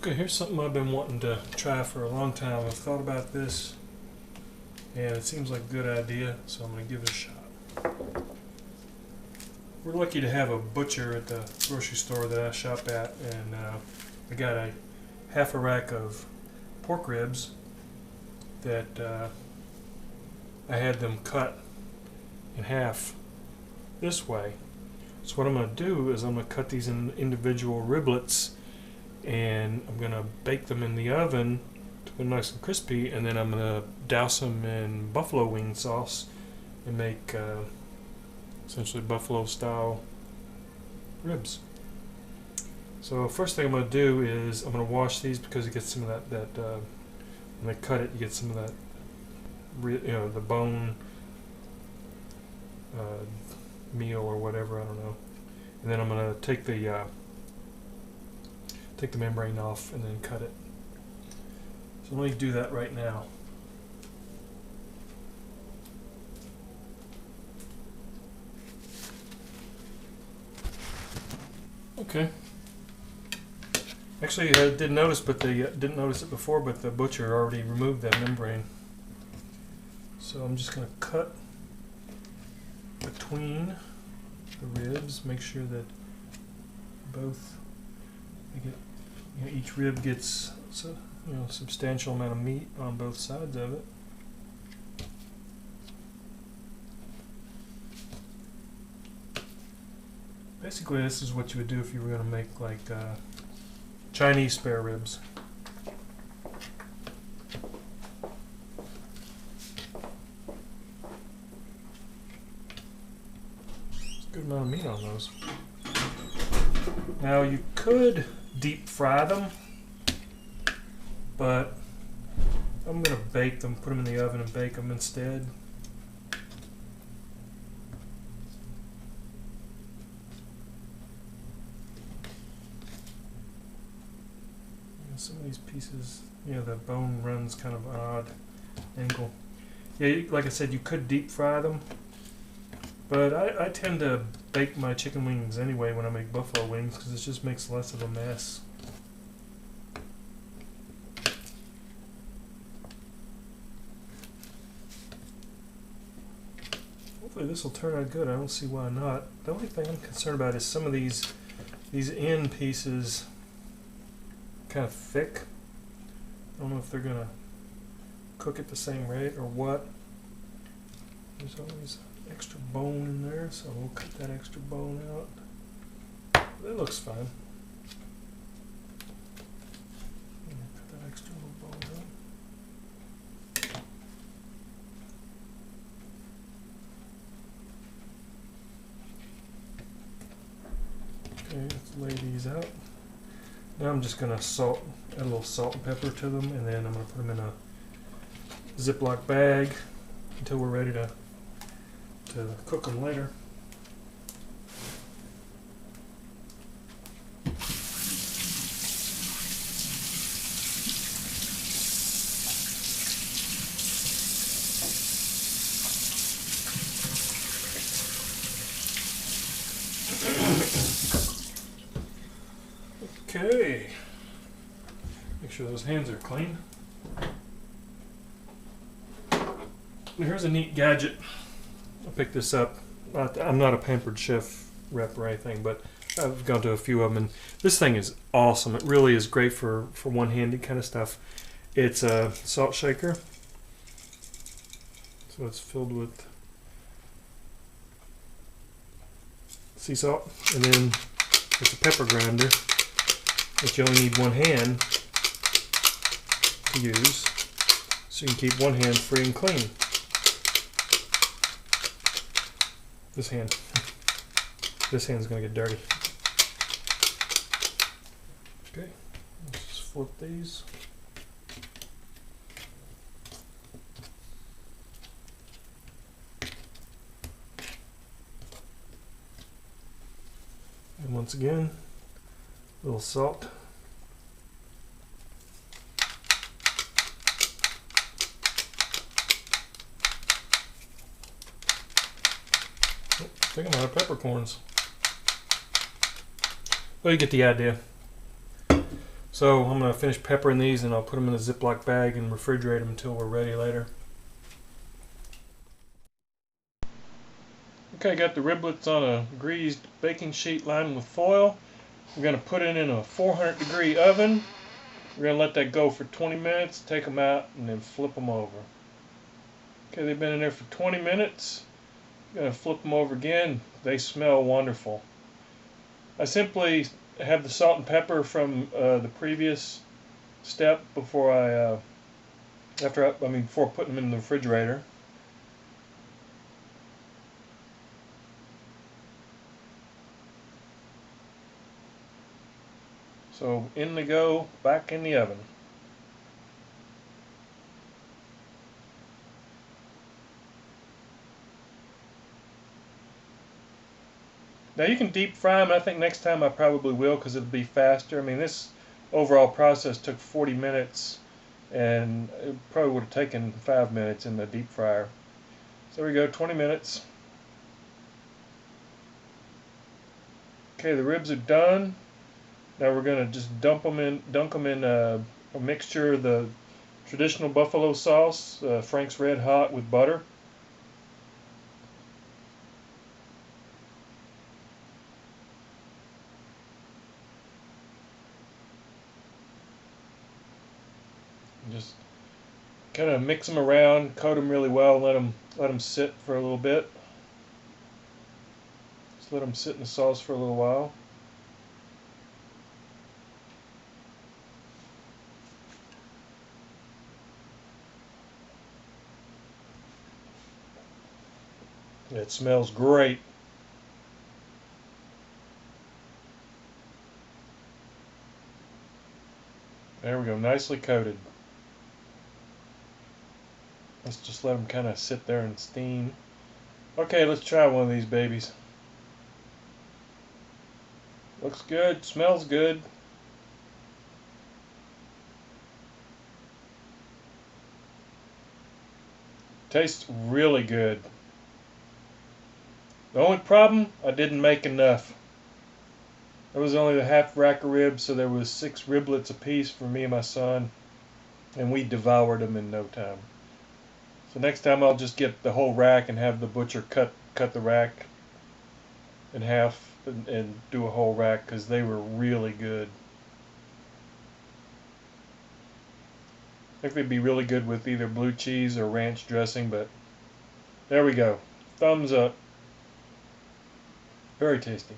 Okay, here's something I've been wanting to try for a long time. I've thought about this, and it seems like a good idea, so I'm going to give it a shot. We're lucky to have a butcher at the grocery store that I shop at, and I got a half a rack of pork ribs that I had them cut in half this way. So what I'm going to do is I'm going to cut these in individual riblets, and I'm going to bake them in the oven to get nice and crispy, and then I'm going to douse them in buffalo wing sauce and make essentially buffalo style ribs. So first thing I'm going to do is I'm going to wash these, because you get some of that when they cut it, you get some of that, the bone meal or whatever, I don't know. And then I'm going to take the membrane off and then cut it. So let me do that right now. Okay. Actually, I did notice, but they didn't notice it before, but the butcher already removed that membrane. So I'm just going to cut between the ribs, make sure that both, each rib gets a substantial amount of meat on both sides of it. Basically, this is what you would do if you were going to make like Chinese spare ribs. There's a good amount of meat on those. Now you could deep fry them, but I'm going to bake them, put them in the oven and bake them instead. Some of these pieces, the bone runs kind of an odd angle. Yeah, like I said, you could deep fry them, but I tend to bake my chicken wings anyway when I make buffalo wings, because it just makes less of a mess. Hopefully this will turn out good. I don't see why not. The only thing I'm concerned about is some of these end pieces kind of thick. I don't know if they're gonna cook at the same rate or what. There's always extra bone in there, so we'll cut that extra bone out. That looks fine. Cut that extra little bone out. Okay, let's lay these out. Now I'm just going to add a little salt and pepper to them, and then I'm going to put them in a Ziploc bag until we're ready to cook them later. Okay, make sure those hands are clean. And here's a neat gadget. I picked this up. I'm not a Pampered Chef rep or anything, but I've gone to a few of them, and this thing is awesome. It really is great for one-handed kind of stuff. It's a salt shaker, so it's filled with sea salt, and then it's a pepper grinder, but you only need one hand to use, so you can keep one hand free and clean. This hand's gonna get dirty. Okay, let's just flip these. And once again, a little salt. I think I'm out of peppercorns. Well, you get the idea. So So I'm going to finish peppering these and I'll put them in a Ziploc bag and refrigerate them until we're ready later. Okay, got the riblets on a greased baking sheet lined with foil. We're going to put it in a 400-degree oven. We're going to let that go for 20 minutes, take them out, and then flip them over. Okay, they've been in there for 20 minutes. I'm going to flip them over again. They smell wonderful. I simply have the salt and pepper from the previous step before before putting them in the refrigerator. So in they go, back in the oven. Now you can deep fry them. I think next time I probably will because it'll be faster. I mean, this overall process took 40 minutes and it probably would have taken 5 minutes in the deep fryer. So there we go, 20 minutes. Okay, the ribs are done. Now we're going to just dunk them in a mixture of the traditional buffalo sauce, Frank's Red Hot with butter. Just kind of mix them around, coat them really well, let them sit for a little bit. Just let them sit in the sauce for a little while. It smells great. There we go, nicely coated. Let's just let them kind of sit there and steam. Okay, let's try one of these babies. Looks good, smells good. Tastes really good. The only problem, I didn't make enough. There was only the half rack of ribs, so there was 6 riblets apiece for me and my son, and we devoured them in no time. So next time I'll just get the whole rack and have the butcher cut the rack in half and do a whole rack because they were really good. I think they'd be really good with either blue cheese or ranch dressing, but there we go. Thumbs up. Very tasty.